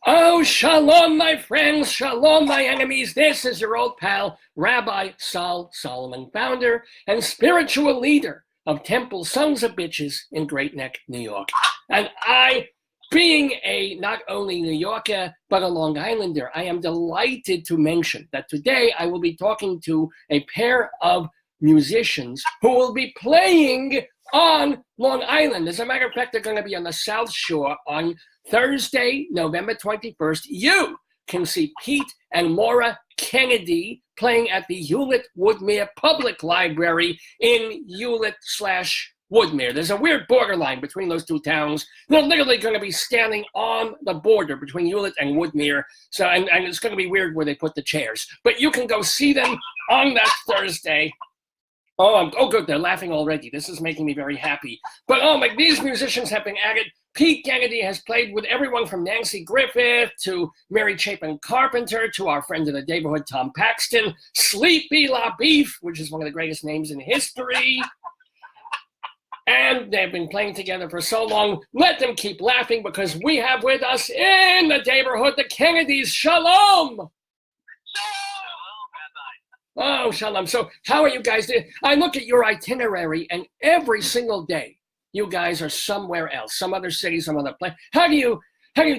Oh, shalom, my friends, shalom, my enemies. This is your old pal, Rabbi Sol Solomon, founder and spiritual leader of Temple Sons of Bitches in Great Neck, New York. And I, being a not only New Yorker, but a Long Islander, I am delighted to mention that today I will be talking to a pair of musicians who will be playing on Long Island. As a matter of fact, they're going to be on the South Shore on Thursday, November 21st. You can see PETE and Maura Kennedy playing at the Hewlett-Woodmere Public Library in Hewlett/Woodmere. There's a weird borderline between those two towns. They're literally going to be standing on the border between Hewlett and Woodmere. So, and it's going to be weird where they put the chairs. But you can go see them on that Thursday. Oh, good. They're laughing already. This is making me very happy. But these musicians have been at it. Pete Kennedy has played with everyone from Nancy Griffith to Mary Chapin Carpenter to our friend in the neighborhood, Tom Paxton, Sleepy LaBeef, which is one of the greatest names in history. And they've been playing together for so long. Let them keep laughing because we have with us in the neighborhood the Kennedys. Shalom! Oh, shalom. So how are you guys doing? I look at your itinerary and every single day, you guys are somewhere else, some other city, some other place. How do you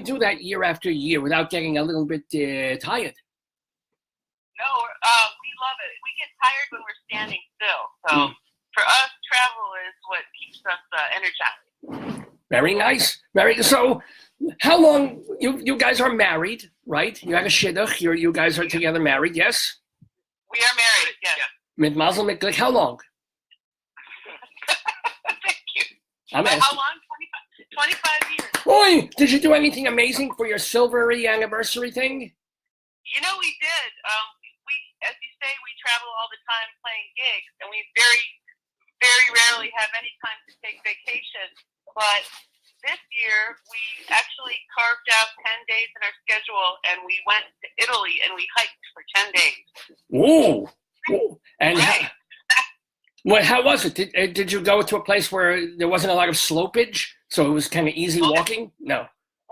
do that year after year without getting a little bit tired? No, we love it. We get tired when we're standing still. So for us, travel is what keeps us energized. Very nice. Very good. So how long, you guys are married, right? You had a shidduch. You guys are together married, yes? We are married, yes. Mit mazel mit glück. How long? Thank you. I'm asking. How long? 25 years. Boy, did you do anything amazing for your silvery anniversary thing? You know, we did. We, as you say, we travel all the time playing gigs, and we very, very rarely have any time to take vacation. But this year, we actually carved out 10 days in our schedule, and we went to Italy, and we hiked for 10 days. Ooh. And right. how was it? Did you go to a place where there wasn't a lot of slopage, so it was kind of easy walking? No.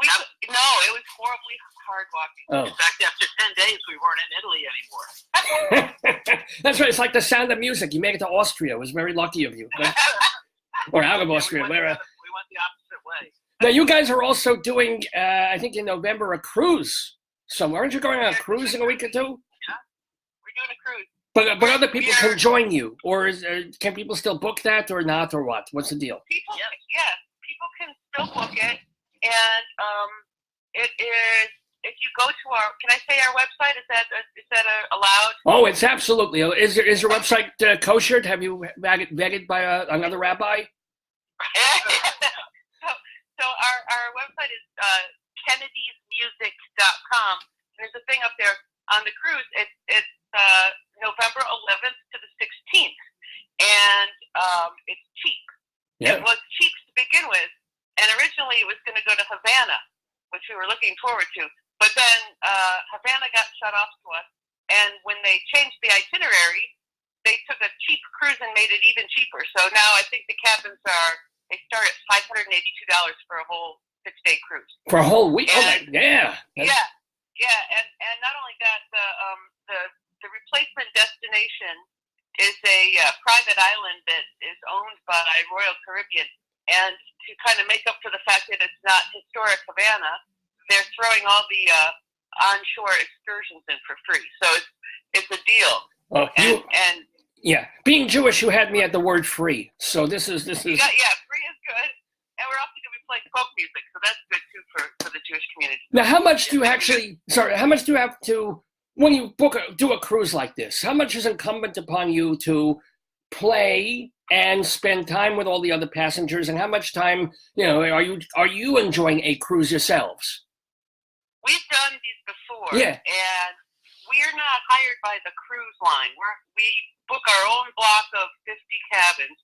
No, it was horribly hard walking. Oh. In fact, after 10 days, we weren't in Italy anymore. That's right. It's like The Sound of Music. You made it to Austria. It was very lucky of you. Or out of Austria. We went the opposite way. Now, you guys are also doing, I think in November, a cruise. So aren't you going on a cruise in a week or two? Yeah, we're doing a cruise. But other people can join you, or can people still book that or not, or what? What's the deal? People can still book it, and it is. If you go to our, can I say our website? Is that allowed? Oh, it's absolutely. Is your website koshered? Have you had it vetted by another rabbi? So our website is kennedysmusic.com. There's a thing up there on the cruise. It's November 11th to the 16th, and it's cheap. Yeah. It was cheap to begin with, and originally it was going to go to Havana, which we were looking forward to. But then Havana got shut off to us, and when they changed the itinerary, they took a cheap cruise and made it even cheaper. So now I think the cabins they start at $582 for a whole 6-day cruise. For a whole week? And, yeah. Yeah, and not only that, the replacement destination is a private island that is owned by Royal Caribbean, and to kind of make up for the fact that it's not historic Havana, they're throwing all the onshore excursions in for free. So it's a deal. Oh, yeah, being Jewish, you had me at the word free. So this is. Yeah, free is good, and we're also going to be playing folk music, so that's good too for the Jewish community. Now, how much do you have to when you do a cruise like this? How much is incumbent upon you to play and spend time with all the other passengers, and how much time are you enjoying a cruise yourselves? We've done these before, yeah, and we're not hired by the cruise line. We book our own block of 50 cabins,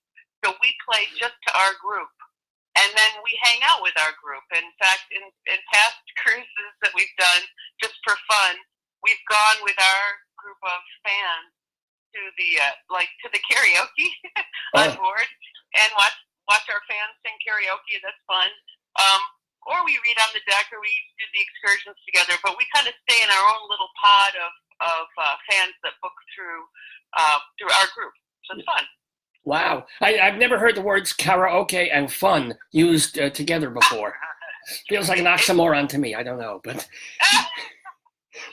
so we play just to our group, and then we hang out with our group. In fact, in past cruises that we've done, just for fun, we've gone with our group of fans to the karaoke on board and watch our fans sing karaoke. That's fun. or we read on the deck, or we do the excursions together. But we kind of stay in our own little pod of fans that book through our group. So it's fun. Wow. I've never heard the words karaoke and fun used together before. Feels like an oxymoron to me. I don't know, but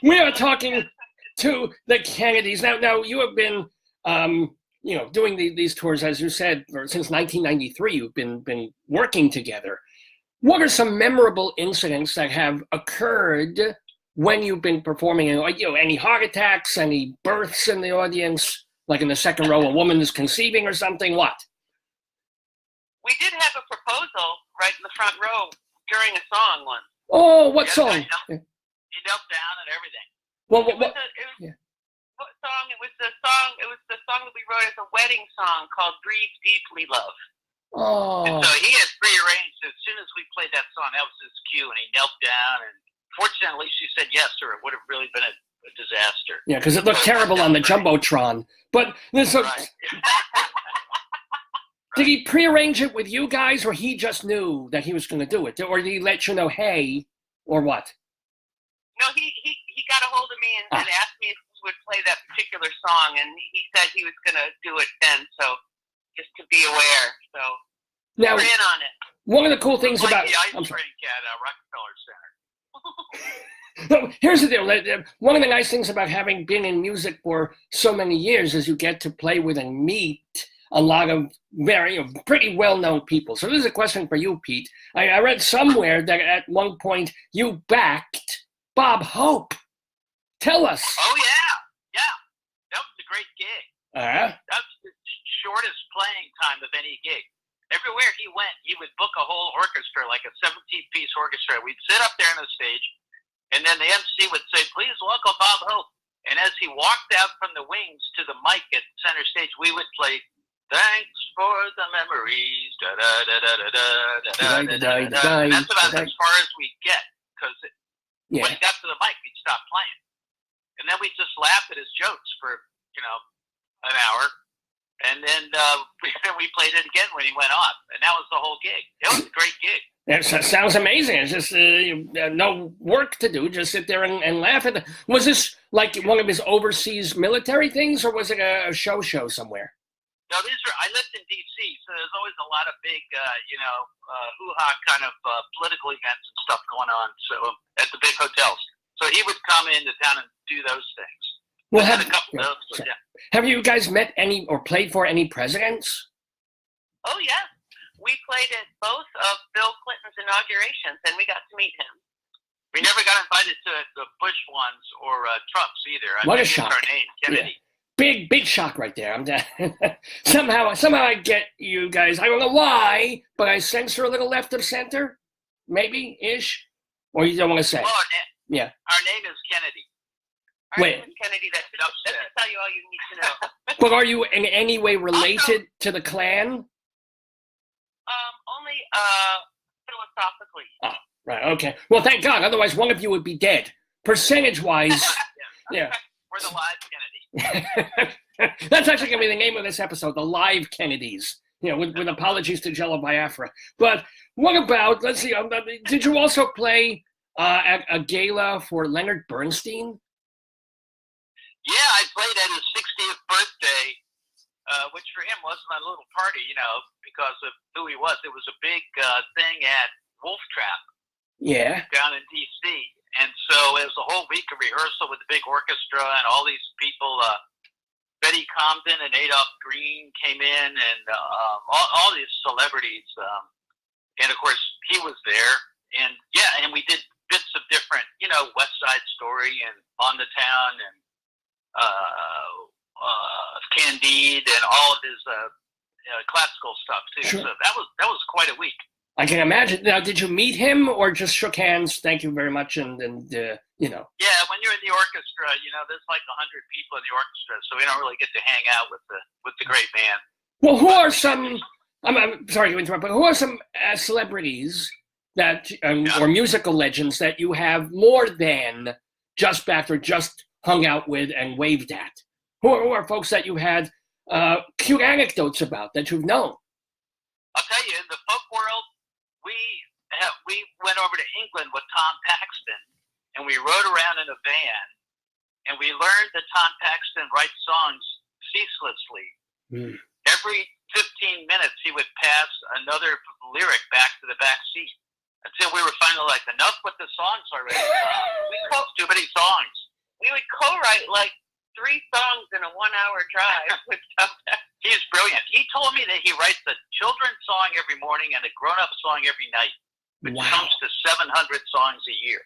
we are talking to the Kennedys. Now you have been, doing these tours, as you said, since 1993. You've been working together. What are some memorable incidents that have occurred when you've been performing? Any heart attacks, any births in the audience? Like in the second row, a woman is conceiving or something? What? We did have a proposal right in the front row during a song once. Oh, what song? He knelt down and everything. Well, What song? It was the song. It was the song that we wrote as a wedding song called "Breathe Deeply, Love." Oh. And so he had prearranged as soon as we played that song. That was his cue, and he knelt down. And fortunately, she said yes, or it would have really been a disaster. Yeah, because it looked terrible on the Jumbotron. But Right. did he prearrange it with you guys, or he just knew that he was going to do it? Or did he let you know, hey, or what? No, he got a hold of me and asked me if we would play that particular song, and he said he was going to do it then. So just to be aware. So Now, we're in on it. one of the cool things Like about the ice I'm sorry. rink at Rockefeller Center. No, here's the deal. One of the nice things about having been in music for so many years is you get to play with and meet a lot of pretty well-known people. So this is a question for you, Pete. I read somewhere that at one point you backed Bob Hope. Tell us. Oh, yeah. That was a great gig. That was the shortest playing time of any gig. Everywhere he went, he would book a whole orchestra, like a 17-piece orchestra. We'd sit up there on the stage, and then the MC would say, "Please welcome Bob Hope." And as he walked out from the wings to the mic at center stage, we would play, "Thanks for the memories." And that's about as far as we'd get, because when he got to the mic, he'd stop playing. And then we'd just laugh at his jokes for, an hour. And then we played it again when he went off. And that was the whole gig. It was a great gig. That sounds amazing. It's just no work to do. Just sit there and laugh at it. Was this like one of his overseas military things, or was it a show somewhere? No, I lived in D.C., so there's always a lot of big, hoo-ha kind of political events and stuff going on. So at the big hotels. So he would come into town and do those things. Well, I had a couple of those. So, yeah. Have you guys met any or played for any presidents? Oh, yeah. We played at both of Bill Clinton's inaugurations, and we got to meet him. We never got invited to the Bush ones or Trump's either. What a shock. Our name, Kennedy. Yeah. Big shock right there. Somehow I get you guys. I don't know why, but I sense you're a little left of center, maybe-ish. Or you don't want to say? Well, yeah. Our name is Kennedy. Our Wait. name is Kennedy. That should tell you all you need to know. But are you in any way related to the Klan? Only philosophically. Oh, right. Okay. Well, thank God. Otherwise, one of you would be dead. Percentage-wise, yeah. We're the live Kennedy. That's actually going to be the name of this episode, The Live Kennedys. With apologies to Jello Biafra. But what about, let's see, did you also play at a gala for Leonard Bernstein? Yeah, I played at his 60th birthday, which for him wasn't a little party, because of who he was. It was a big thing at Wolf Trap. Yeah. Down in D.C. And so it was a whole week of rehearsal with the big orchestra and all these people. Betty Comden and Adolph Green came in, and all these celebrities. And of course, he was there. And and we did bits of different, West Side Story and On the Town and Candide and all of his classical stuff too. Sure. So that was quite a week. I can imagine. Now, did you meet him or just shook hands? Thank you very much, and Yeah, when you're in the orchestra, there's like 100 people in the orchestra, so we don't really get to hang out with the great man. Well, who are some? I'm sorry to interrupt, but who are some celebrities that or musical legends that you have more than just backed or just hung out with and waved at? Who are folks that you had cute anecdotes about that you've known? I'll tell you, in the folk world, we we went over to England with Tom Paxton, and we rode around in a van, and we learned that Tom Paxton writes songs ceaselessly. Mm. Every 15 minutes, he would pass another lyric back to the back seat until we were finally like, enough with the songs already. We wrote too many songs. We would co-write like 3 songs in a 1-hour drive with Tom Paxton. He's brilliant. He told me that he writes a children's song every morning and a grown-up song every night, which comes to 700 songs a year.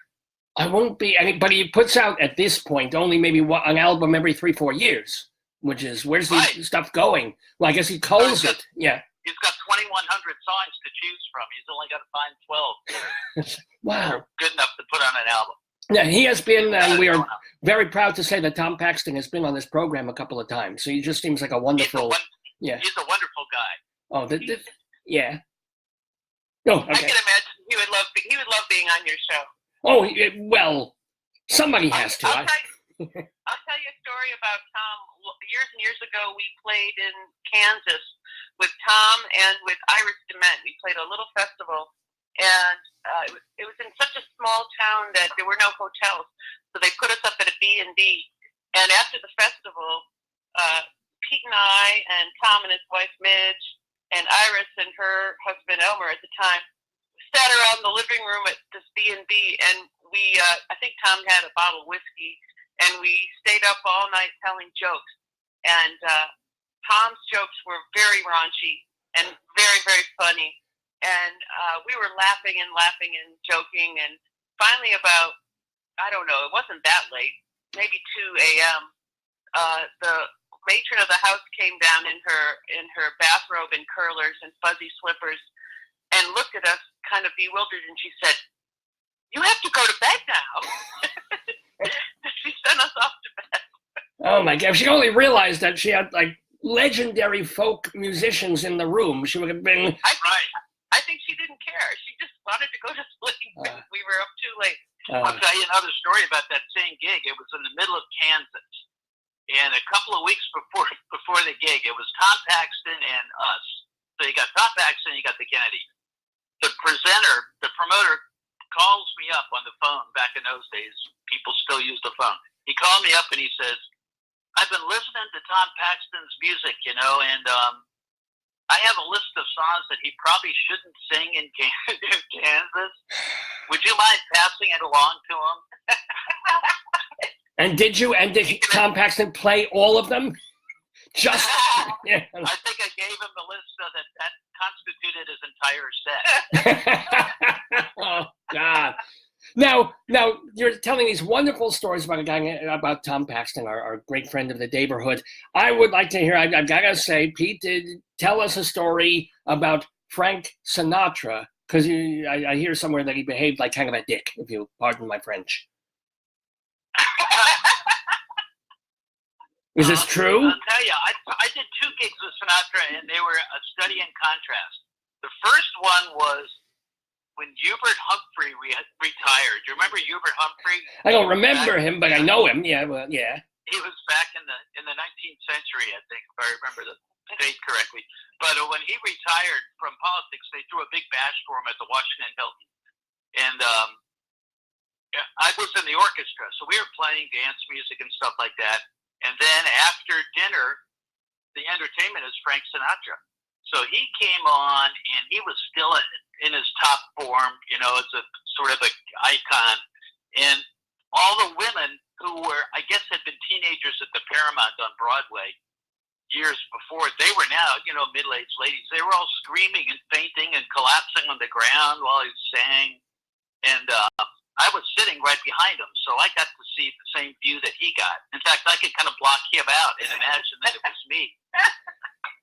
I won't be, but he puts out at this point only maybe an album every 3-4 years, which is, where's this stuff going? Well, I guess he culls it. Yeah. He's got 2,100 songs to choose from. He's only got to find 12. Wow. Good enough to put on an album. Yeah, he has been, and we are very proud to say that Tom Paxton has been on this program a couple of times. So he just seems like a wonderful, He's a wonderful guy. Oh, yeah. Oh, okay. I can imagine he would love being on your show. Oh, well, somebody has to. I'll tell you a story about Tom. Years and years ago, we played in Kansas with Tom and with Iris DeMent. We played a little festival, and it was in such a small town that there were no hotels. So they put us up at a B&B. And after the festival, Pete and I and Tom and his wife Midge and Iris and her husband Elmer at the time sat around the living room at this B&B, and we, I think Tom had a bottle of whiskey, and we stayed up all night telling jokes. And Tom's jokes were very raunchy and very, very funny. And we were laughing and joking. And finally about, I don't know, it wasn't that late, maybe 2 a.m., the matron of the house came down in her bathrobe and curlers and fuzzy slippers and looked at us kind of bewildered, and she said, "You have to go to bed now." She sent us off to bed. Oh my God, if she only realized that she had like legendary folk musicians in the room, she would have been... I think she didn't care. She just wanted to go to sleep. We were up too late. I'll tell you another story about that same gig. It was in the middle of Kansas. And a couple of weeks before the gig, it was Tom Paxton and us. So you got Tom Paxton, you got the Kennedy. The promoter calls me up on the phone. Back in those days, people still use the phone. He called me up and he says, "I've been listening to Tom Paxton's music, and I have a list of songs that he probably shouldn't sing in Kansas. Would you mind passing it along to him?" And did Tom Paxton play all of them? Yeah. I think I gave him the list so that constituted his entire set. Oh God! Now you're telling these wonderful stories about a guy about Tom Paxton, our great friend of the neighborhood. I would like to hear. I've got to say, Pete, tell us a story about Frank Sinatra, because I hear somewhere that he behaved like kind of a dick, if you pardon my French. Is this true? I'll tell you, I did 2 gigs with Sinatra, and they were a study in contrast. The first one was when Hubert Humphrey retired. Do you remember Hubert Humphrey? I don't remember him, but I know him. Yeah, well, yeah. He was back in the 19th century, I think, if I remember the date correctly. But when he retired from politics, they threw a big bash for him at the Washington Hilton. And I was in the orchestra, so we were playing dance music and stuff like that. And then after dinner, the entertainment is Frank Sinatra. So he came on, and he was still in his top form, as a sort of an icon. And all the women who were, I guess, had been teenagers at the Paramount on Broadway years before, they were now, middle-aged ladies. They were all screaming and fainting and collapsing on the ground while he sang. And I was sitting right behind him, so I got to see the same view that he got. In fact, I could kind of block him out and imagine that it was me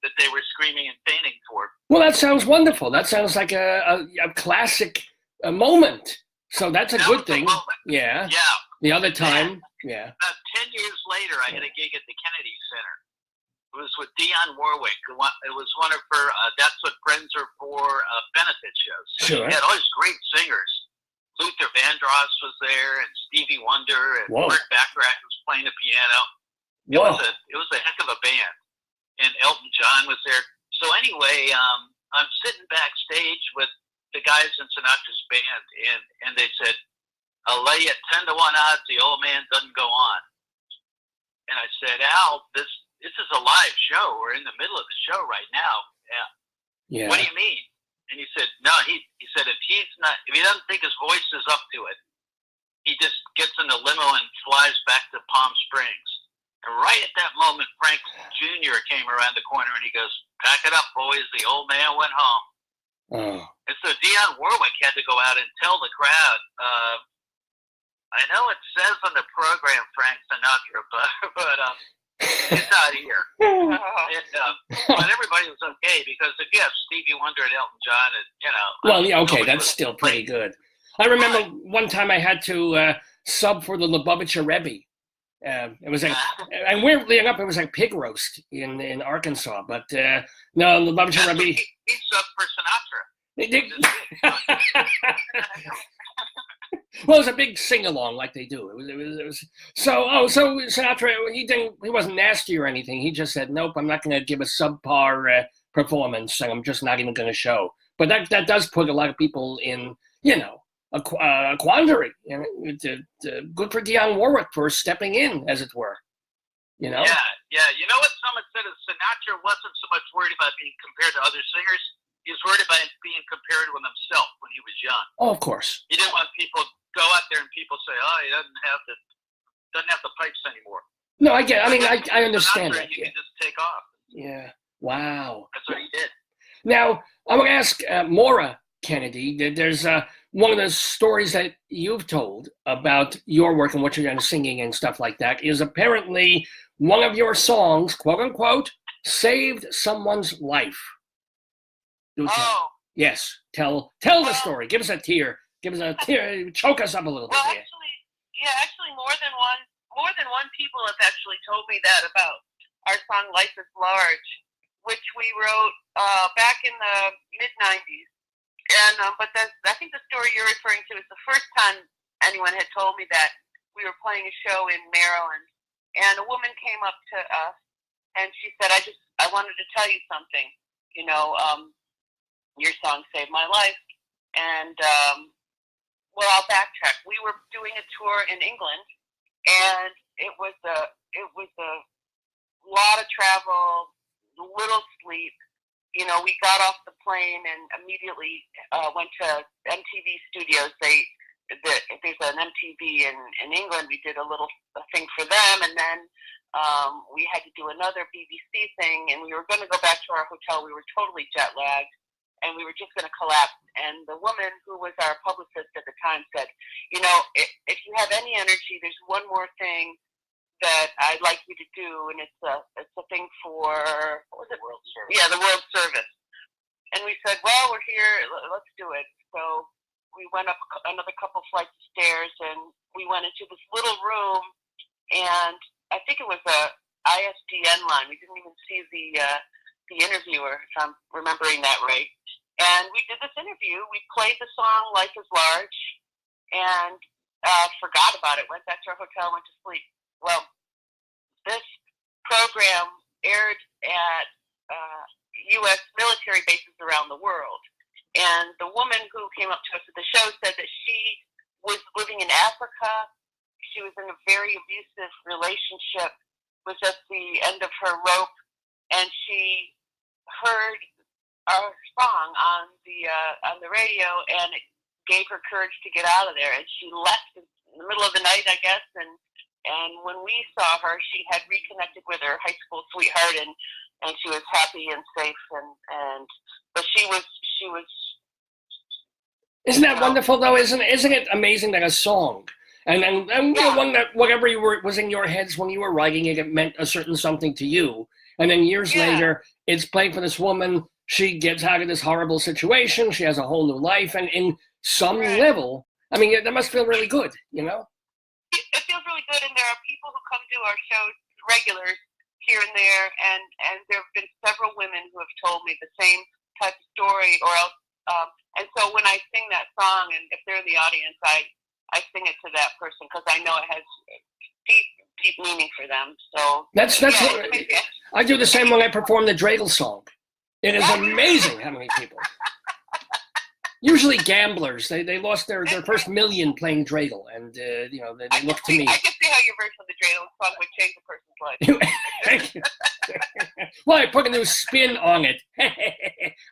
that they were screaming and fainting for. Well, that sounds wonderful. That sounds like a classic moment. So that's a good thing. Yeah. Yeah. The other time, yeah. About 10 years later, I had a gig at the Kennedy Center. It was with Dionne Warwick. It was one of her That's What Friends Are For benefit shows. Sure. She had all these great singers. Luther Vandross was there, and Stevie Wonder, and Burt Bacharach was playing the piano. It was a heck of a band. And Elton John was there. So anyway, I'm sitting backstage with the guys in Sinatra's band, and they said, "I'll lay you 10-1 odds the old man doesn't go on." And I said, "Al, this is a live show. We're in the middle of the show right now." Yeah. What do you mean? And he said, "No." He said if he doesn't think his voice is up to it, he just gets in the limo and flies back to Palm Springs. And right at that moment, Frank Jr. came around the corner and he goes, "Pack it up, boys. The old man went home." Oh. And so Dionne Warwick had to go out and tell the crowd, "I know it says on the program Frank Sinatra, but he's not here." But everybody was okay, because if you have Stevie Wonder and Elton John, and Well, yeah, okay, that's still pretty good. I remember one time I had to sub for the Lubavitcher Rebbe. It was like, and weirdly enough, it was like pig roast in Arkansas. But no, Lubavitcher Rebbe. He subbed for Sinatra. Well, it was a big sing-along like they do. It was so Sinatra, he wasn't nasty or anything. He just said, "Nope, I'm not going to give a subpar performance, and I'm just not even going to show." But that does put a lot of people in, a quandary. Good for Dionne Warwick for stepping in, as it were. Yeah. You know what someone said is Sinatra wasn't so much worried about being compared to other singers. He was worried about being compared with himself when he was young. Oh, of course. He didn't want people to go out there and people say, "Oh, he doesn't have the pipes anymore." No, I get. I mean, I understand Sinatra, that. You can just take off. Yeah. Wow. That's what he did. Now, I want to ask Maura Kennedy. There's one of the stories that you've told about your work and what you're doing singing and stuff like that is apparently one of your songs, quote unquote, saved someone's life. Oh. Yes. Tell the story. Give us a tear. Choke us up a little bit. Well, actually, more than one people have actually told me that about our song "Life Is Large," which we wrote back in the mid-'90s. And I think the story you're referring to is the first time anyone had told me that. We were playing a show in Maryland, and a woman came up to us, and she said, "I wanted to tell you something. Your song saved my life." And well, I'll backtrack. We were doing a tour in England, and it was a lot of travel, little sleep. We got off the plane and immediately went to MTV Studios. There's an MTV in England. We did a little thing for them, and then we had to do another BBC thing, and we were going to go back to our hotel. We were totally jet lagged, and we were just going to collapse. And the woman who was our publicist at the time said, if you have any energy, there's one more thing that I'd like you to do, and it's a thing for, what was it? World Service. Yeah, the World Service. And we said, well, we're here, let's do it. So we went up another couple flights of stairs, and we went into this little room, and I think it was a ISDN line. We didn't even see the interviewer, if I'm remembering that right. And we did this interview. We played the song "Life Is Large" and forgot about it. Went back to our hotel, went to sleep. Well, this program aired at U.S. military bases around the world. And the woman who came up to us at the show said that she was living in Africa. She was in a very abusive relationship, was at the end of her rope, and she heard our song on the radio, and it gave her courage to get out of there. And she left in the middle of the night, I guess, and when we saw her, she had reconnected with her high school sweetheart, and she was happy and safe, but she was. Isn't that wonderful, though? Isn't it amazing that a song, and one that whatever was in your heads when you were writing it, it meant a certain something to you, and then years later, it's played for this woman. She gets out of this horrible situation. She has a whole new life, and in some level, I mean, that must feel really good, It feels really good, and there are people who come to our shows, regulars here and there, and there have been several women who have told me the same type of story, or else. And so when I sing that song, and if they're in the audience, I sing it to that person because I know it has deep meaning for them. So that's what I do the same when I perform the Dreidel song. It is amazing how many people. Usually gamblers. They lost their first million playing dreidel, and they look to me. I can see how your version of the dreidel song would change a person's life. Thank you. Well, I put a new spin on it.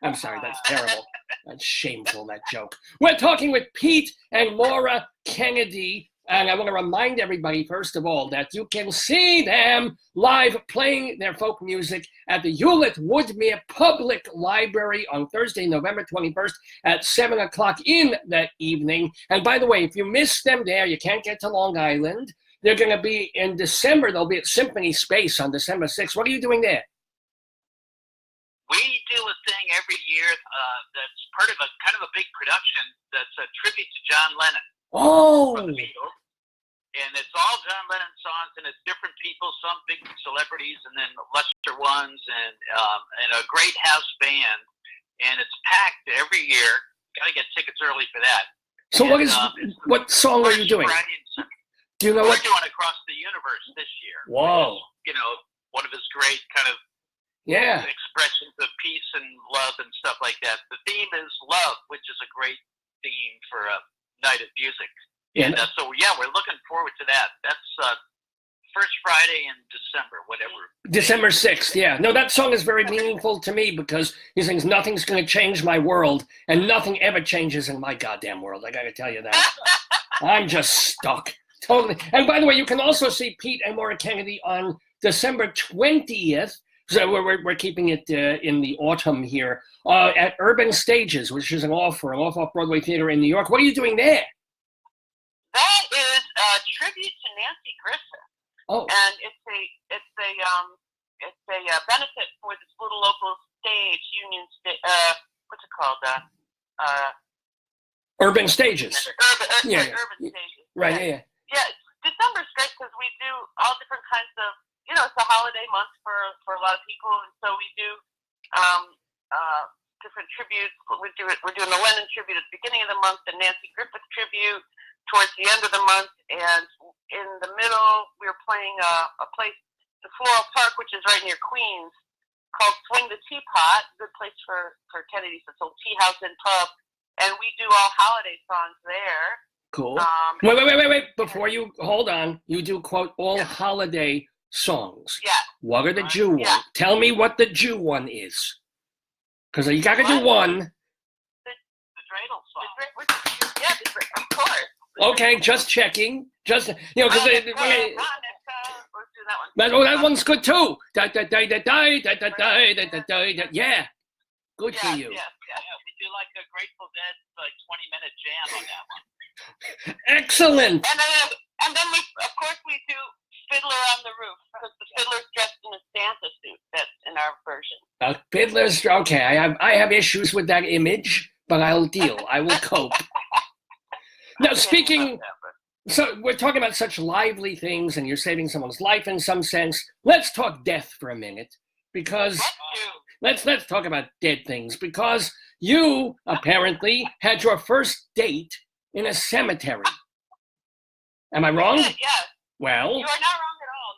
I'm sorry, that's terrible. That's shameful, that joke. We're talking with Pete and Maura Kennedy. And I want to remind everybody, first of all, that you can see them live playing their folk music at the Hewlett-Woodmere Public Library on Thursday, November 21st at 7 o'clock in that evening. And by the way, if you miss them there, you can't get to Long Island. They're going to be in December. They'll be at Symphony Space on December 6th. What are you doing there? We do a thing every year that's part of a kind of a big production that's a tribute to John Lennon. Oh. From the Beatles. And it's all John Lennon songs, and it's different people, some big celebrities, and then lesser ones, and a great house band. And it's packed every year. Got to get tickets early for that. So what song are you doing? Do you know We're doing Across the Universe this year. Whoa. One of his great kind of expressions of peace and love and stuff like that. The theme is love, which is a great theme for a night of music. And so we're looking forward to that. That's first Friday in December, whatever. December 6th, yeah. No, that song is very meaningful to me because he sings, nothing's going to change my world, and nothing ever changes in my goddamn world. I got to tell you that. I'm just stuck. Totally. And by the way, you can also see Pete and Maura Kennedy on December 20th. So we're keeping it in the autumn here at Urban Stages, which is an off-Broadway theater in New York. What are you doing there? That is a tribute to Nancy Griffith. Oh. And it's a benefit for this little local stage, what's it called? Urban Stages. Urban Stages. Right. Yeah. Yeah. December's great because we do all different kinds of. It's a holiday month for a lot of people, and so we do different tributes. We're doing the Lennon tribute at the beginning of the month, the Nancy Griffith tribute towards the end of the month, and in the middle we're playing a place, the Floral Park, which is right near Queens, called Swing the Teapot, a good place for Kennedy's, it's a tea house and pub, and we do all holiday songs there. Cool. Wait. Before you hold on, you do quote all holiday songs. Yeah. What are the Jew ones? Tell me what the Jew one is. Because you got to do one. The dreidel song. Of course. Okay, just checking. Just because let's do that one. That one's good too. Yeah. Good for you. Yeah. We do like a Grateful Dead 20-minute jam on that one. Excellent. And then we do Fiddler on the Roof, because the fiddler's dressed in a Santa suit. That's in our version. Fiddler's okay. I have issues with that image, but I'll deal. I will cope. Now, so we're talking about such lively things, and you're saving someone's life in some sense. Let's talk death for a minute, because let's talk about dead things, because you apparently had your first date in a cemetery. Am I wrong? Yes. Well, you are not wrong at all.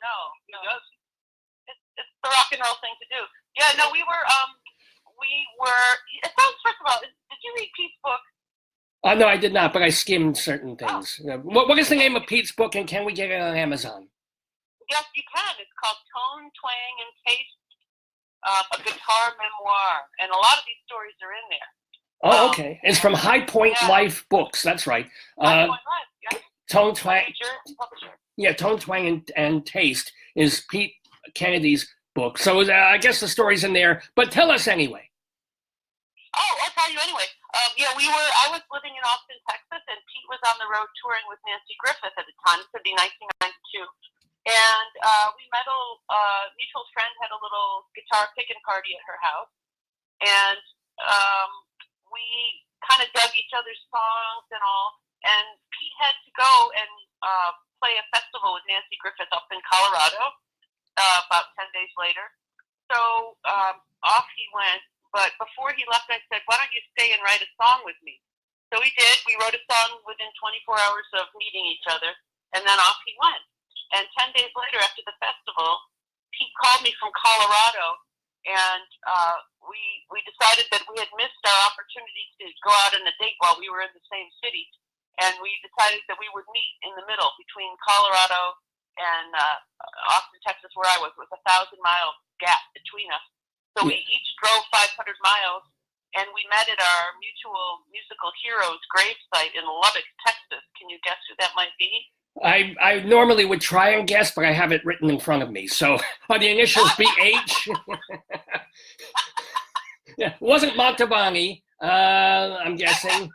No. It's the rock and roll thing to do. Yeah, no, we were. It sounds. First of all, did you read Pete's book? No, I did not, but I skimmed certain things. What is the name of Pete's book, and can we get it on Amazon? Yes, you can. It's called Tone, Twang, and Taste, a Guitar Memoir, and a lot of these stories are in there. Oh, okay. It's from High Point Life Books. That's right. High Point Life, yeah. Tone, Twang. Publisher. Yeah, Tone, Twang, and Taste is Pete Kennedy's book. So I guess the story's in there, but tell us anyway. Oh, I'll tell you anyway. I was living in Austin, Texas, and Pete was on the road touring with Nancy Griffith at the time. This would be 1992. And we met a mutual friend, had a little guitar picking party at her house. And we kind of dug each other's songs and all. And Pete had to go and play a festival with Nancy Griffith up in Colorado about 10 days later. So off he went. But before he left, I said, why don't you stay and write a song with me? So he did. We wrote a song within 24 hours of meeting each other. And then off he went. And 10 days later, after the festival, Pete called me from Colorado. and we decided that we had missed our opportunity to go out on a date while we were in the same city, and we decided that we would meet in the middle between Colorado and Austin, Texas, where I was. It was a 1,000-mile gap between us. So we each drove 500 miles, and we met at our mutual musical hero's gravesite in Lubbock, Texas. Can you guess who that might be? I normally would try and guess, but I have it written in front of me. So are the initials BH? Yeah, it wasn't Montalbani, I'm guessing.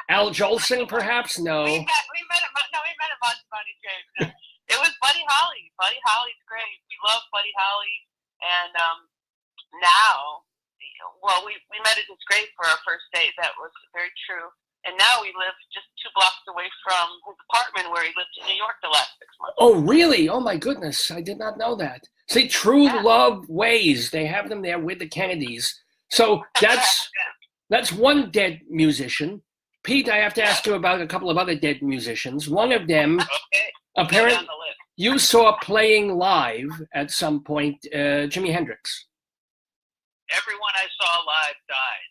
Al Jolson, perhaps? No. We met at Montalbani's grave. No. It was Buddy Holly. Buddy Holly's grave. We love Buddy Holly, and now, well, we met at his grave for our first date. That was very true. And now we live just 2 blocks away from his apartment where he lived in New York the last 6 months. Oh, really? Oh, my goodness. I did not know that. See, True Love Ways. They have them there with the Kennedys. So that's one dead musician. Pete, I have to ask you about a couple of other dead musicians. One of them, apparently, you saw playing live at some point, Jimi Hendrix. Everyone I saw live died.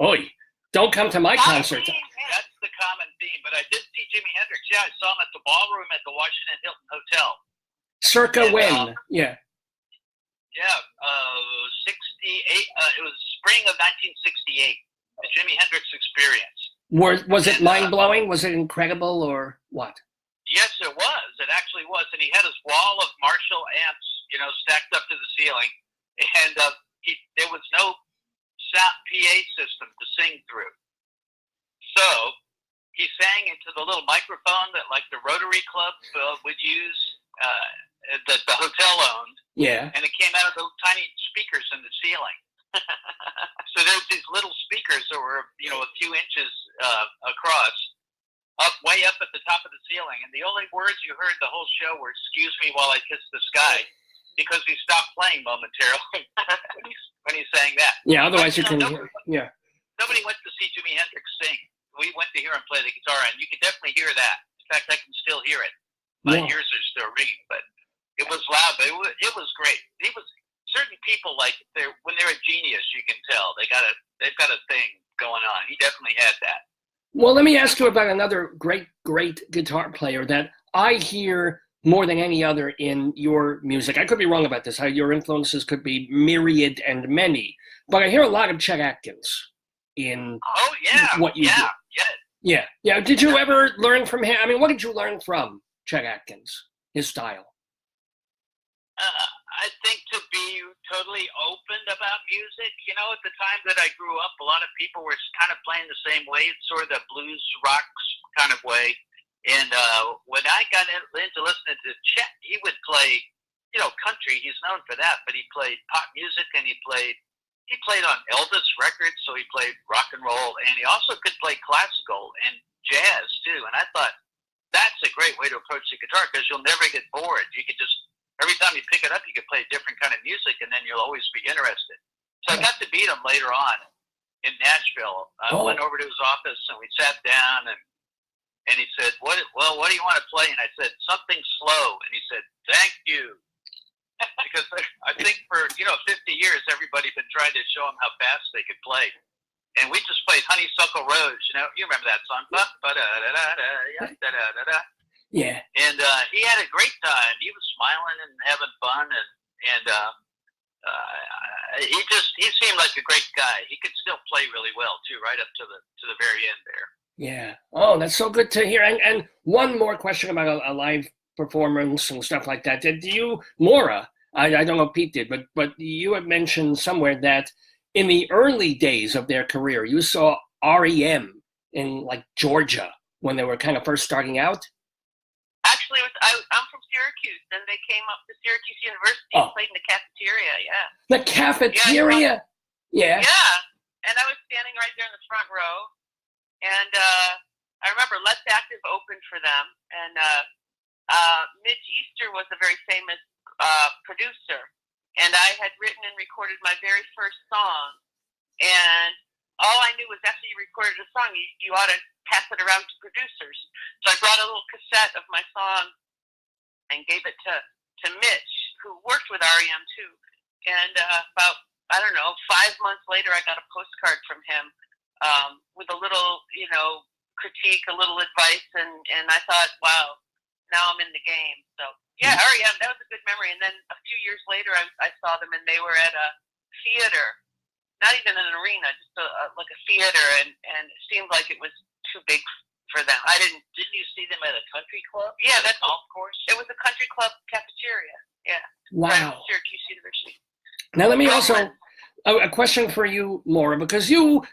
Oy, don't come to my concert. That's the common theme, but I did see Jimi Hendrix. Yeah, I saw him at the ballroom at the Washington Hilton Hotel. Circa when? Yeah. Yeah, 68. It was spring of 1968. The Jimi Hendrix experience. Was it mind-blowing? Was it incredible or what? Yes, it was. It actually was. And he had his wall of Marshall amps, stacked up to the ceiling. And there was no sound PA system to sing through. So he sang into the little microphone that like the Rotary Club would use that the hotel owned. Yeah. And it came out of those tiny speakers in the ceiling. So there's these little speakers that were, a few inches across, way up at the top of the ceiling. And the only words you heard the whole show were, "Excuse me while I kiss the sky," because he stopped playing momentarily when he sang that. Yeah, otherwise you couldn't hear. Yeah. Nobody went to see Jimi Hendrix sing. We went to hear him play the guitar, and you could definitely hear that. In fact, I can still hear it. My ears are still ringing, but it was loud, but it was great. He was certain people when they're a genius, you can tell they've got a thing going on. He definitely had that. Well, let me ask you about another great guitar player that I hear more than any other in your music. I could be wrong about this. How your influences could be myriad and many, but I hear a lot of Chet Atkins in what you do. Yeah. Did you ever learn from him? I mean, what did you learn from Chet Atkins? His style. I think to be totally open about music. At the time that I grew up, a lot of people were kind of playing the same way, sort of the blues rock kind of way. And when I got into listening to Chet, he would play, country. He's known for that, but he played pop music, and he played on Elvis records, so he played rock and roll, and he also could play classical and jazz too. And I thought that's a great way to approach the guitar because you'll never get bored. You could just every time you pick it up, you can play a different kind of music, and then you'll always be interested. So I got to meet him later on in Nashville. I went over to his office, and we sat down, and he said, what do you want to play? And I said, something slow. And he said, thank you. Because I think for, 50 years, everybody's been trying to show him how fast they could play. And we just played Honeysuckle Rose. You remember that song? Yeah. And he had a great time. He was smiling and having fun, and he seemed like a great guy. He could still play really well too, right up to the very end there. Yeah. Oh, that's so good to hear. And one more question about a live performance and stuff like that. Did you, Maura? I don't know if Pete did, but you had mentioned somewhere that in the early days of their career, you saw REM in Georgia when they were kind of first starting out. Actually, I'm from Syracuse, and they came up to Syracuse University and played in the cafeteria, The cafeteria? Yeah. Yeah, and I was standing right there in the front row, and I remember Let's Active opened for them, and Mitch Easter was a very famous producer, and I had written and recorded my very first song, and all I knew was after you recorded a song, you ought to pass it around to producers. So I brought a little cassette of my song and gave it to Mitch, who worked with REM too. And about, I don't know, 5 months later, I got a postcard from him with a little, critique, a little advice, and I thought, wow, now I'm in the game. So yeah, that was a good memory. And then a few years later, I saw them, and they were at a theater, not even an arena, just like a theater, and it seemed like it was too big for them. Didn't you see them at a country club? Yeah, that's golf course. It was a country club cafeteria. Yeah. Wow. Syracuse University. Now let me also a question for you, Maura, because you,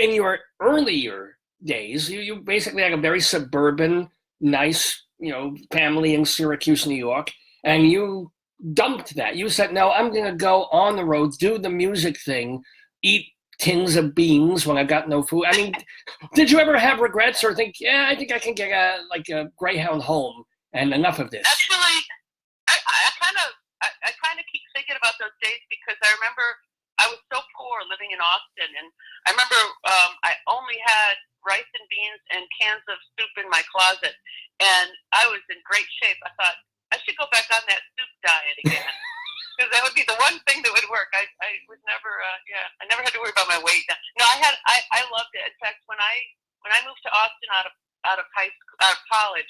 in your earlier days, you basically had a very suburban, nice, family in Syracuse, New York, and you dumped that. You said, no, I'm going to go on the road, do the music thing, eat tins of beans when I got no food. I mean, did you ever have regrets or think, yeah, I think I can get a Greyhound home and enough of this? Actually, I kind of keep thinking about those days because I remember I was so poor living in Austin, and I remember I only had rice and beans and cans of soup in my closet, and I was in great shape. I thought I should go back on that soup diet again because that would be the one thing that would work. I was never, I never had to worry about my weight. No, I loved it. In fact, when I moved to Austin out of college,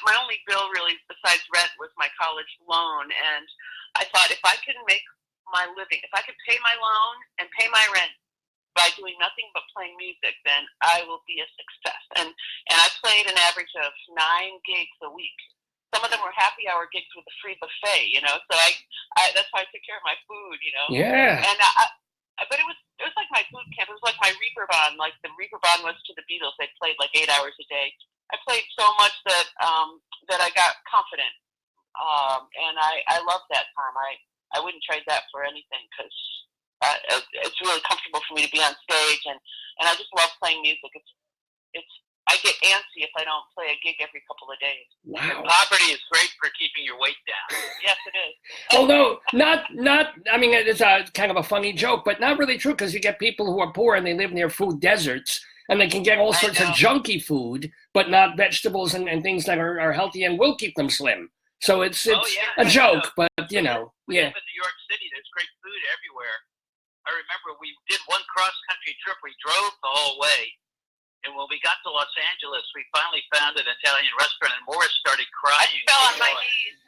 my only bill really besides rent was my college loan, and I thought if I could make my living, if I could pay my loan and pay my rent by doing nothing but playing music, then I will be a success. And I played an average of 9 gigs a week. Some of them were happy hour gigs with a free buffet, So I that's how I took care of my food, Yeah. And but it was like my boot camp. It was like my Reeperbahn, like the Reeperbahn was to the Beatles. They played like 8 hours a day. I played so much that I got confident, and I loved that time. I wouldn't trade that for anything because it's really comfortable for me to be on stage, and I just love playing music. I get antsy if I don't play a gig every couple of days. Wow. Poverty is great for keeping your weight down. Yes, it is. Although not. I mean, it's a kind of a funny joke, but not really true because you get people who are poor and they live near food deserts. And they can get all sorts of junky food, but not vegetables and things that are healthy and will keep them slim. So it's a joke, but We live in New York City. There's great food everywhere. I remember we did one cross-country trip. We drove the whole way, and when we got to Los Angeles, we finally found an Italian restaurant, and Morris started crying. I fell on my knees.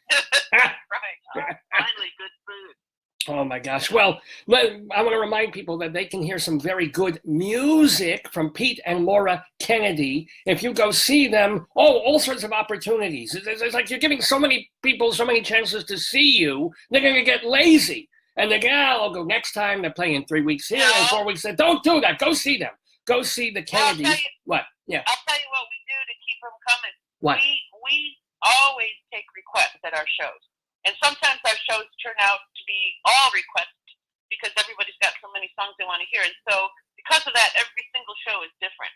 Right. Finally, good food. Oh my gosh. Well, I want to remind people that they can hear some very good music from Pete and Maura Kennedy. If you go see them, all sorts of opportunities. It's like you're giving so many people so many chances to see you, they're going to get lazy. And they go, I'll go next time. They're playing 3 weeks here and 4 weeks there. Don't do that. Go see them. Go see the Kennedys. What? Yeah. I'll tell you what we do to keep them coming. What? We always take requests at our shows. And sometimes our shows turn out to be all requests because everybody's got so many songs they want to hear. And so because of that, every single show is different.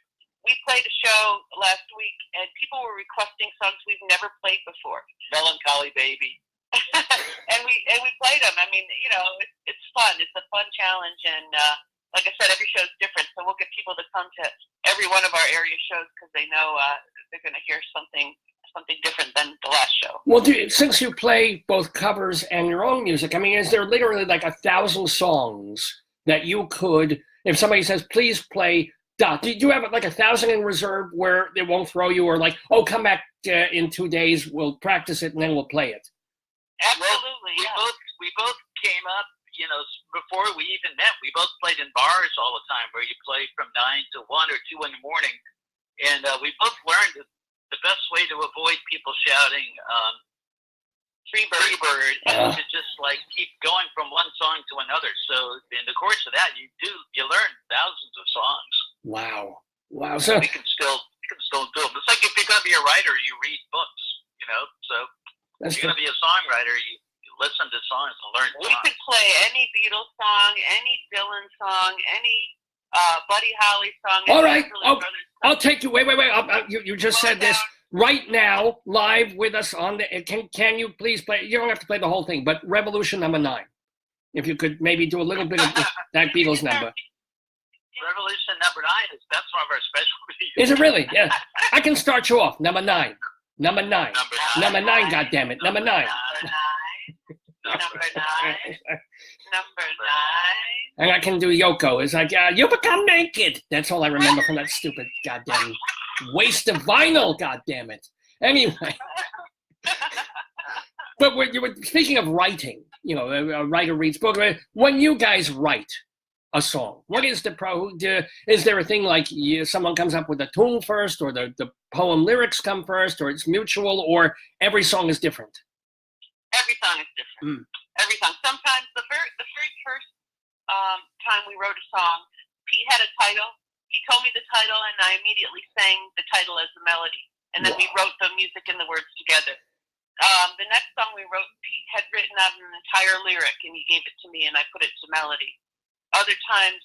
We played a show last week, and people were requesting songs we've never played before. Melancholy Baby. and we played them. I mean, it's fun. It's a fun challenge. And like I said, every show is different. So we'll get people to come to every one of our area shows because they know they're going to hear something different than the last show. Well, since you play both covers and your own music, I mean, is there literally like 1,000 songs that you could, if somebody says, please play dot, do you have like 1,000 in reserve where they won't throw you or like, oh, come back in 2 days, we'll practice it and then we'll play it? Absolutely, we both came up, before we even met, we both played in bars all the time where you play from 9 to 1 or 2 in the morning. And we both learned that the best way to avoid people shouting free bird is to just like keep going from one song to another. So in the course of that, you learn thousands of songs. Wow. So you can still do them. It's like if you're gonna be a writer, you read books, So if you're gonna be a songwriter, you listen to songs and learn songs. We could play any Beatles song, any Dylan song, any Buddy Holly song. All right. I'll take you. Wait. You just said this right now, live with us on the. Can you please play? You don't have to play the whole thing, but Revolution number 9. If you could maybe do a little bit of that Beatles number. Revolution number 9 that's one of our specialties. Is it really? Yeah. I can start you off. Number 9. Number 9. Number 9. Goddammit. Number 9. number 9. Number 9. And I can do Yoko. It's like, you become naked. That's all I remember from that stupid goddamn waste of vinyl, goddamn it. Anyway. But you were speaking of writing, you know, a writer reads book. When you guys write a song, what is is there a thing like someone comes up with a tune first, or the poem lyrics come first, or it's mutual, or every song is different? Every song is different. Every song. Sometimes the very first time we wrote a song, Pete had a title. He told me the title, and I immediately sang the title as the melody. And then we wrote the music and the words together. The next song we wrote, Pete had written out an entire lyric, and he gave it to me, and I put it to melody. Other times,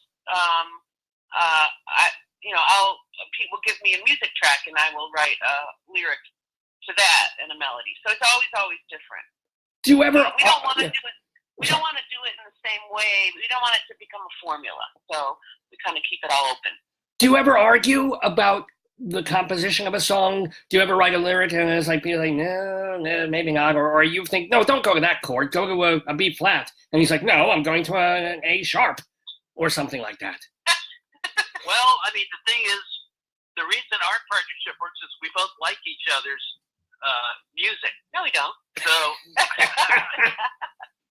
Pete will give me a music track, and I will write a lyric to that and a melody. So it's always different. Do you ever? We don't want to do it. We don't want to do it in the same way. We don't want it to become a formula. So we kind of keep it all open. Do you ever argue about the composition of a song? Do you ever write a lyric and it's like, people like, no, maybe not, or you think, no, don't go to that chord, go to a B flat, and he's like, no, I'm going to an A sharp, or something like that. Well, I mean, the thing is, the reason our partnership works is we both like each other's music. No, we don't. So,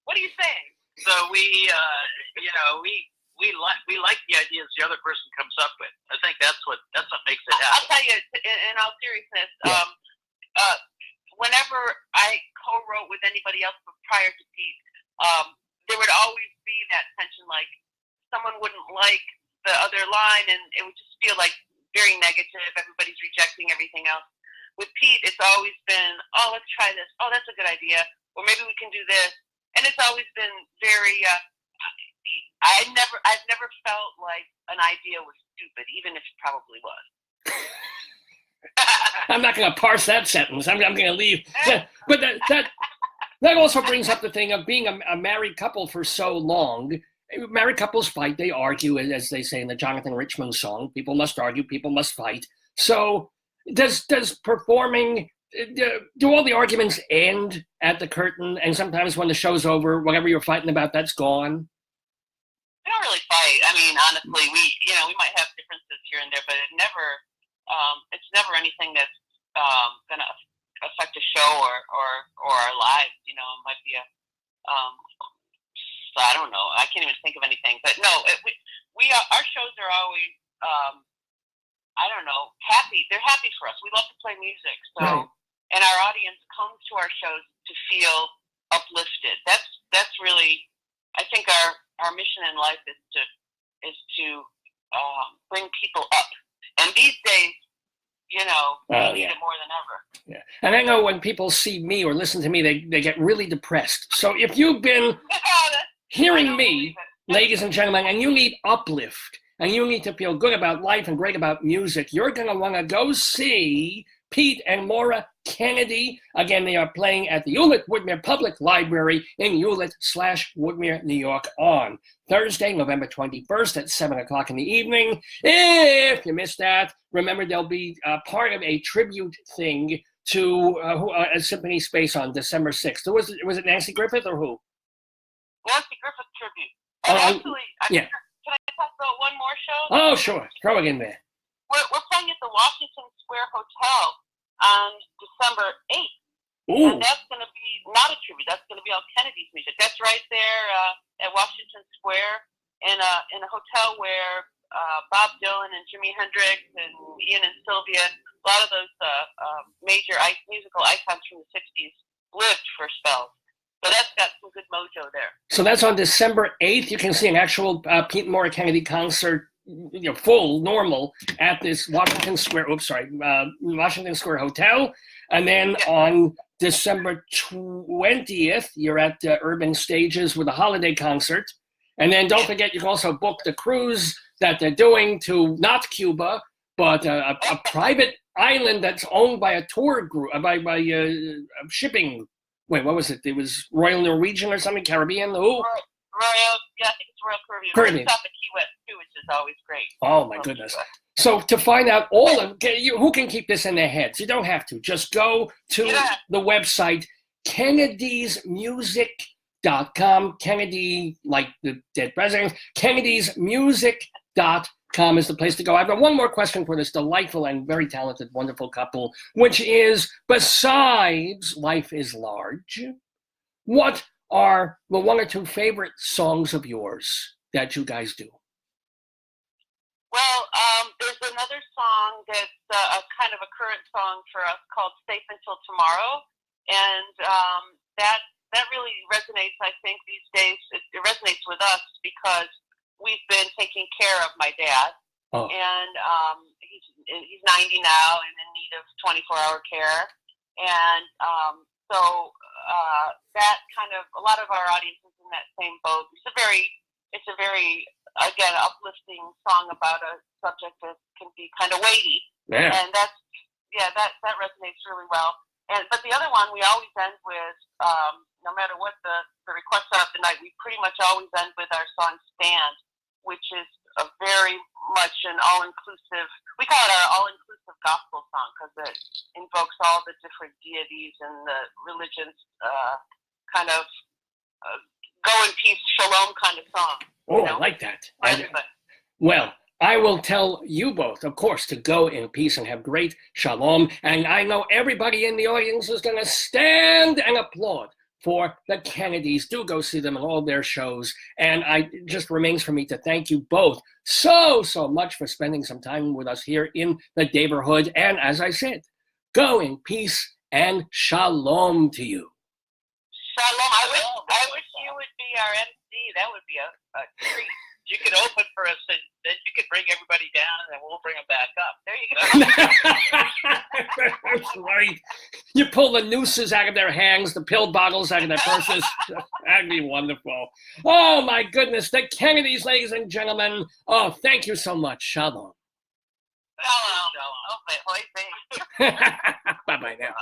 what are you saying? So we like the ideas the other person comes up with. I think that's what makes it happen. I'll tell you, in all seriousness, whenever I co-wrote with anybody else prior to Pete, there would always be that tension, like someone wouldn't like the other line, and it would just feel like very negative. Everybody's rejecting everything else. With Pete, it's always been, oh, let's try this. Oh, that's a good idea. Or maybe we can do this. And it's always been very, I've never felt like an idea was stupid, even if it probably was. I'm not going to parse that sentence. I'm going to leave. But that also brings up the thing of being a married couple for so long. Married couples fight, they argue, as they say in the Jonathan Richman song. People must argue, people must fight. So does performing, do all the arguments end at the curtain, and sometimes when the show's over, whatever you're fighting about, that's gone? We don't really fight. I mean, honestly, we might have differences here and there, but it's never anything that's going to affect a show or our lives. You know, it might be I don't know. I can't even think of anything. But no, our shows are always, I don't know, happy. They're happy for us. We love to play music. So, right. And our audience comes to our shows to feel uplifted. That's really, I think our mission in life is to bring people up. And these days, you know, we need it more than ever. Yeah. And I know when people see me or listen to me, they get really depressed. So if you've been hearing me, ladies and gentlemen, and you need uplift, and you need to feel good about life and great about music, you're going to want to go see Pete and Maura Kennedy. Again, they are playing at the Hewlett-Woodmere Public Library in Hewlett/Woodmere, New York on Thursday, November 21st at 7 o'clock in the evening. If you missed that, remember they'll be part of a tribute thing to a Symphony Space on December 6th. So was it Nancy Griffith or who? Nancy Griffith tribute. And actually, can I talk about one more show? Oh, sure. Throw it in there. We're playing at the Washington Square Hotel on December 8th. Ooh. And that's going to be not a tribute. That's going to be all Kennedy's music. That's right there at Washington Square in a hotel where Bob Dylan and Jimi Hendrix and Ian and Sylvia, a lot of those major musical icons from the 60s lived for spells. So that's got some good mojo there. So that's on December 8th. You can see an actual Pete and Maura Kennedy concert, full, normal, at this Washington Square Hotel. And then on December 20th, you're at Urban Stages with a holiday concert. And then don't forget, you can also book the cruise that they're doing to not Cuba, but a private island that's owned by a tour group, by shipping. Wait, what was it? It was Royal Norwegian or something? Caribbean? Who? Royal, I think it's Royal Caribbean. Caribbean. Stop at Key West too, which is always great. Oh my goodness! So to find out all of who can keep this in their heads, you don't have to. Just go to the website Kennedy, like the dead president, KennedysMusic.com is the place to go. I've got one more question for this delightful and very talented, wonderful couple, which is, besides Life is Large, what are the one or two favorite songs of yours that you guys do? Well, there's another song that's a kind of a current song for us called Safe Until Tomorrow. And that really resonates, I think, these days. It resonates with us because we've been taking care of my dad. Oh. And he's 90 now and in need of 24-hour care. And so that kind of, a lot of our audience is in that same boat. It's a very, again, uplifting song about a subject that can be kind of weighty. Yeah. And that resonates really well. But the other one we always end with, no matter what the requests are of the night, we pretty much always end with our song Stand, which is a very much an all-inclusive, we call it our all-inclusive gospel song because it invokes all the different deities and the religions, kind of go in peace, shalom kind of song. Oh, I like that. Well, I will tell you both, of course, to go in peace and have great shalom. And I know everybody in the audience is going to stand and applaud for the Kennedys. Do go see them in all their shows. And it just remains for me to thank you both so much for spending some time with us here in the neighborhood. And as I said, go in peace and shalom to you. Shalom. I wish you would be our MC. That would be a treat. You could open for us, and then you could bring everybody down, and then we'll bring them back up. There you go. That's right. You pull the nooses out of their hands, the pill bottles out of their purses. That'd be wonderful. Oh, my goodness. The Kennedys, ladies and gentlemen. Oh, thank you so much. Shalom. Shalom. Shalom. Okay, Bye-bye now.